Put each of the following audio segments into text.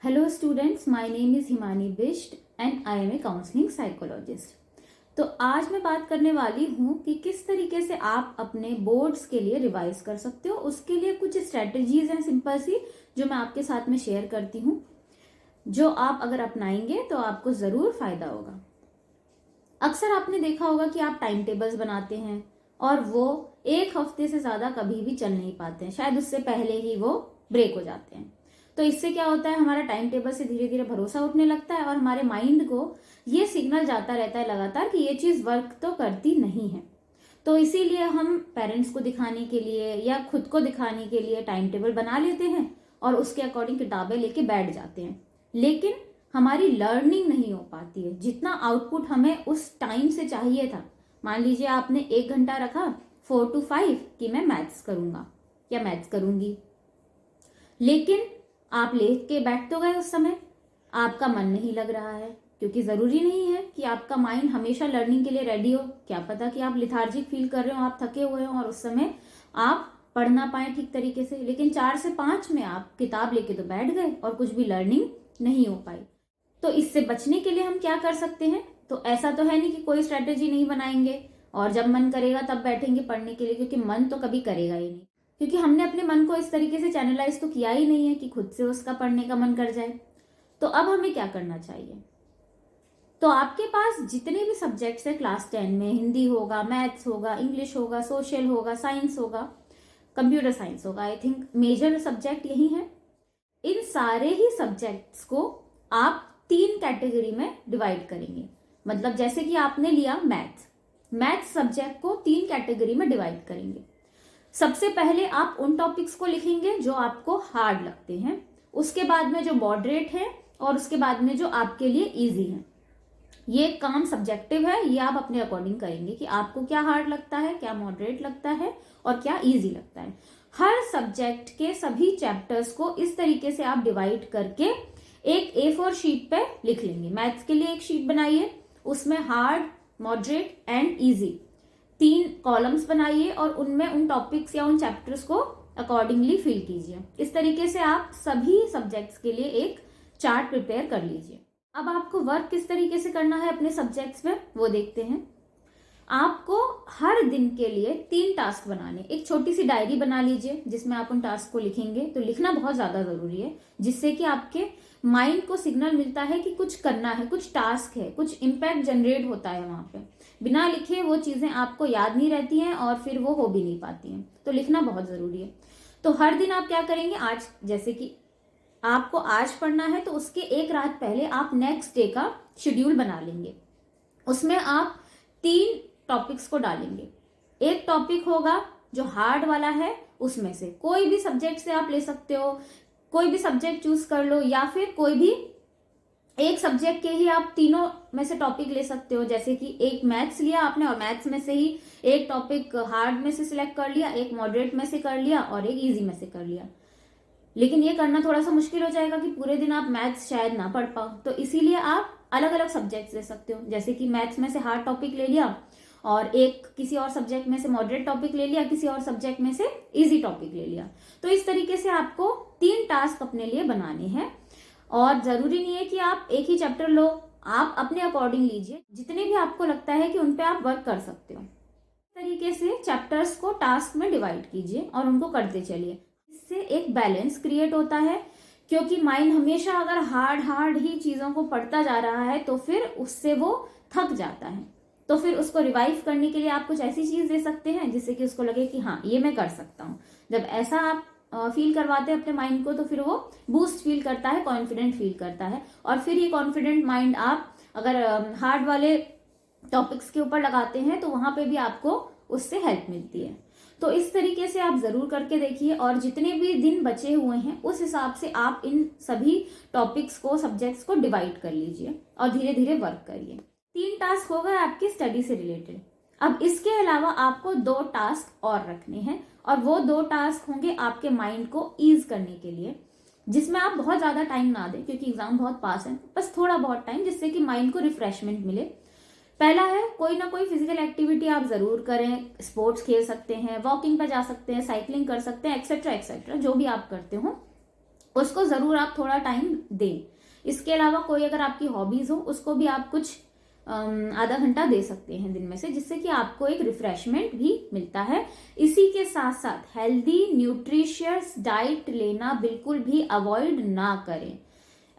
Hello students, my name is Himani Bisht and I am a counselling psychologist. तो आज मैं बात करने वाली हूँ कि किस तरीके से आप अपने बोर्ड्स के लिए रिवाइज कर सकते हो। उसके लिए कुछ स्ट्रेटजीज हैं सिंपल सी, जो मैं आपके साथ में शेयर करती हूँ, जो आप अगर अपनाएंगे तो आपको ज़रूर फायदा होगा। अक्सर आपने देखा होगा कि आप टाइम टेबल्स बनाते हैं और वो एक हफ्ते से ज़्यादा कभी भी चल नहीं पाते हैं, शायद उससे पहले ही वो ब्रेक हो जाते हैं। तो इससे क्या होता है, हमारा टाइम टेबल से धीरे धीरे भरोसा उठने लगता है और हमारे माइंड को ये सिग्नल जाता रहता है लगातार कि ये चीज़ वर्क तो करती नहीं है। तो इसीलिए हम पेरेंट्स को दिखाने के लिए या खुद को दिखाने के लिए टाइम टेबल बना लेते हैं और उसके अकॉर्डिंग किताबें लेके बैठ जाते हैं, लेकिन हमारी लर्निंग नहीं हो पाती है। जितना आउटपुट हमें उस टाइम से चाहिए था, मान लीजिए आपने 1 घंटा रखा 4 to 5 कि मैं मैथ्स करूंगा या मैथ्स करूंगी, लेकिन आप लेके बैठ तो गए, उस समय आपका मन नहीं लग रहा है, क्योंकि जरूरी नहीं है कि आपका माइंड हमेशा लर्निंग के लिए रेडी हो। क्या पता कि आप लिथार्जिक फील कर रहे हो, आप थके हुए हो और उस समय आप पढ़ ना पाए ठीक तरीके से, लेकिन 4 से 5 में आप किताब लेके तो बैठ गए और कुछ भी लर्निंग नहीं हो पाई। तो इससे बचने के लिए हम क्या कर सकते हैं? तो ऐसा तो है नहीं कि कोई स्ट्रेटेजी नहीं बनाएंगे और जब मन करेगा तब बैठेंगे पढ़ने के लिए, क्योंकि मन तो कभी करेगा ही नहीं, क्योंकि हमने अपने मन को इस तरीके से चैनलाइज तो किया ही नहीं है कि खुद से उसका पढ़ने का मन कर जाए। तो अब हमें क्या करना चाहिए? तो आपके पास जितने भी सब्जेक्ट्स है क्लास 10 में, हिंदी होगा, मैथ्स होगा, इंग्लिश होगा, सोशल होगा, साइंस होगा, कंप्यूटर साइंस होगा, आई थिंक मेजर सब्जेक्ट यही है। इन सारे ही सब्जेक्ट्स को आप 3 कैटेगरी में डिवाइड करेंगे। मतलब जैसे कि आपने लिया मैथ्स सब्जेक्ट को 3 कैटेगरी में डिवाइड करेंगे। सबसे पहले आप उन टॉपिक्स को लिखेंगे जो आपको हार्ड लगते हैं, उसके बाद में जो मॉडरेट है और उसके बाद में जो आपके लिए इजी है। ये काम सब्जेक्टिव है, ये आप अपने अकॉर्डिंग करेंगे कि आपको क्या हार्ड लगता है, क्या मॉडरेट लगता है और क्या इजी लगता है। हर सब्जेक्ट के सभी चैप्टर्स को इस तरीके से आप डिवाइड करके एक A4 शीट पे लिख लेंगे। मैथ्स के लिए एक शीट बनाइए, उसमें hard, moderate and easy 3 columns बनाइए और उनमें उन टॉपिक्स या उन चैप्टर्स को अकॉर्डिंगली फिल कीजिए। इस तरीके से आप सभी सब्जेक्ट्स के लिए एक चार्ट प्रिपेयर कर लीजिए। अब आपको वर्क किस तरीके से करना है अपने सब्जेक्ट्स में, वो देखते हैं। आपको हर दिन के लिए 3 टास्क बनाने। एक छोटी सी डायरी बना लीजिए जिसमें आप उन टास्क को लिखेंगे। तो लिखना बहुत ज्यादा जरूरी है, जिससे कि आपके माइंड को सिग्नल मिलता है कि कुछ करना है, कुछ टास्क है, कुछ इम्पैक्ट जनरेट होता है वहां पे। बिना लिखे वो चीजें आपको याद नहीं रहती हैं और फिर वो हो भी नहीं पाती हैं। तो लिखना बहुत जरूरी है। तो हर दिन आप क्या करेंगे, आज जैसे कि आपको आज पढ़ना है तो उसके एक रात पहले आप नेक्स्ट डे का शेड्यूल बना लेंगे। उसमें आप 3 टॉपिक्स को डालेंगे। एक टॉपिक होगा जो हार्ड वाला है, उसमें से कोई भी सब्जेक्ट से आप ले सकते हो, कोई भी सब्जेक्ट चूज कर लो, या फिर कोई भी एक सब्जेक्ट के ही आप तीनों में से टॉपिक ले सकते हो। जैसे कि एक मैथ्स लिया आपने और मैथ्स में से ही एक टॉपिक हार्ड में से सिलेक्ट कर लिया, एक मॉडरेट में से कर लिया और एक इजी में से कर लिया। लेकिन ये करना थोड़ा सा मुश्किल हो जाएगा कि पूरे दिन आप मैथ्स शायद ना पढ़ पाओ, तो इसीलिए आप अलग अलग सब्जेक्ट्स ले सकते हो। जैसे कि मैथ्स में से हार्ड टॉपिक ले लिया और एक किसी और सब्जेक्ट में से मॉडरेट टॉपिक ले लिया, किसी और सब्जेक्ट में से इजी टॉपिक ले लिया। तो इस तरीके से आपको 3 टास्क अपने लिए बनाने हैं और जरूरी नहीं है कि आप एक ही चैप्टर लो, आप अपने अकॉर्डिंग लीजिए, जितने भी आपको लगता है कि उन पे आप वर्क कर सकते हो। इस तरीके से चैप्टर्स को टास्क में डिवाइड कीजिए और उनको करते चलिए। इससे एक बैलेंस क्रिएट होता है, क्योंकि माइंड हमेशा अगर हार्ड ही चीजों को पढ़ता जा रहा है तो फिर उससे वो थक जाता है। तो फिर उसको रिवाइव करने के लिए आप कुछ ऐसी चीज दे सकते हैं जिससे कि उसको लगे कि हाँ ये मैं कर सकता हूँ। जब ऐसा आप फील करवाते हैं अपने माइंड को तो फिर वो बूस्ट फील करता है, कॉन्फिडेंट फील करता है, और फिर ये कॉन्फिडेंट माइंड आप अगर हार्ड वाले टॉपिक्स के ऊपर लगाते हैं तो वहां पे भी आपको उससे हेल्प मिलती है। तो इस तरीके से आप जरूर करके देखिए और जितने भी दिन बचे हुए हैं उस हिसाब से आप इन सभी टॉपिक्स को, सब्जेक्ट्स को डिवाइड कर लीजिए और धीरे धीरे वर्क करिए। 3 टास्क हो गए आपकी स्टडी से रिलेटेड। अब इसके अलावा आपको 2 टास्क और रखने हैं और वो 2 टास्क होंगे आपके माइंड को ईज करने के लिए, जिसमें आप बहुत ज्यादा टाइम ना दें क्योंकि एग्जाम बहुत पास है, बस थोड़ा बहुत टाइम, जिससे कि माइंड को रिफ्रेशमेंट मिले। पहला है, कोई ना कोई फिजिकल एक्टिविटी आप जरूर करें। स्पोर्ट्स खेल सकते हैं, वॉकिंग पर जा सकते हैं, साइकिलिंग कर सकते हैं, एक्सेट्रा एक्सेट्रा, जो भी आप करते हो उसको ज़रूर आप थोड़ा टाइम दें। इसके अलावा कोई अगर आपकी हॉबीज़ हो उसको भी आप कुछ आधा घंटा दे सकते हैं दिन में से, जिससे कि आपको एक रिफ्रेशमेंट भी मिलता है। इसी के साथ साथ हेल्दी न्यूट्रिशियस डाइट लेना बिल्कुल भी अवॉइड ना करें।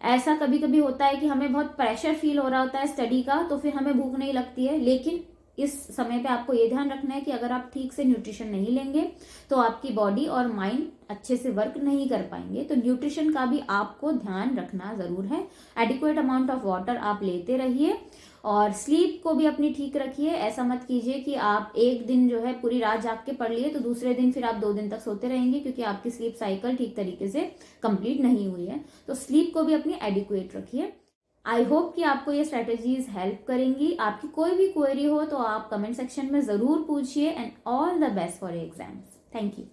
ऐसा कभी कभी होता है कि हमें बहुत प्रेशर फील हो रहा होता है स्टडी का, तो फिर हमें भूख नहीं लगती है, लेकिन इस समय पे आपको ये ध्यान रखना है कि अगर आप ठीक से न्यूट्रिशन नहीं लेंगे तो आपकी बॉडी और माइंड अच्छे से वर्क नहीं कर पाएंगे। तो न्यूट्रिशन का भी आपको ध्यान रखना जरूर है। एडिक्वेट अमाउंट ऑफ वाटर आप लेते रहिए और स्लीप को भी अपनी ठीक रखिए। ऐसा मत कीजिए कि आप एक दिन जो है पूरी रात जाग के पढ़ लिए तो दूसरे दिन फिर आप 2 दिन तक सोते रहेंगे, क्योंकि आपकी स्लीप साइकिल ठीक तरीके से कंप्लीट नहीं हुई है। तो स्लीप को भी अपनी एडिक्वेट रखिए। आई होप कि आपको ये स्ट्रेटेजीज हेल्प करेंगी। आपकी कोई भी क्वेरी हो तो आप कमेंट सेक्शन में जरूर पूछिए। And all the best for your exams. Thank you.